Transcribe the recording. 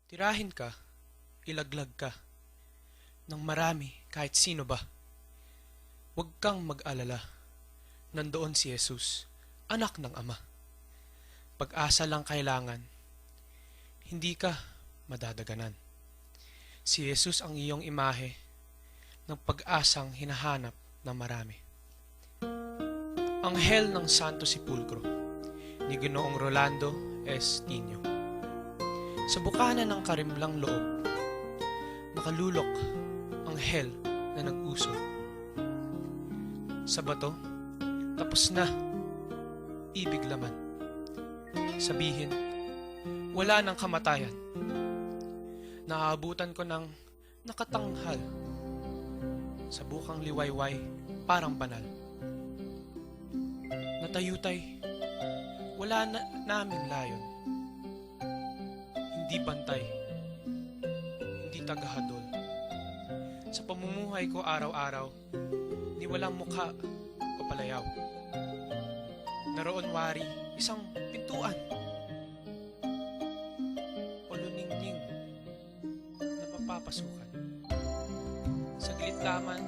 Tirahin ka, ilaglag ka, ng marami kahit sino ba. Huwag kang mag-alala, nandoon si Jesus, anak ng Ama. Pag-asa lang kailangan, hindi ka madadaganan. Si Jesus ang iyong imahe ng pag-asang hinahanap ng marami. Anghel ng Santo Sepulcro ni Ginoong Rolando S. Tino. Sa bukana ng karimlang loob, nakalulok anghel na nag-uso. Sa bato, tapos na, ibig laman. Sabihin, wala ng kamatayan. Naaabutan ko ng nakatanghal. Sa bukang liwayway, parang banal. Natayutay, wala na naming layon. Hindi bantay, hindi tagahadol. Sa pamumuhay ko araw-araw, ni walang mukha o palayaw. Naroon wari, isang pintuan. O luningning na mapapasukan. Saglit laman,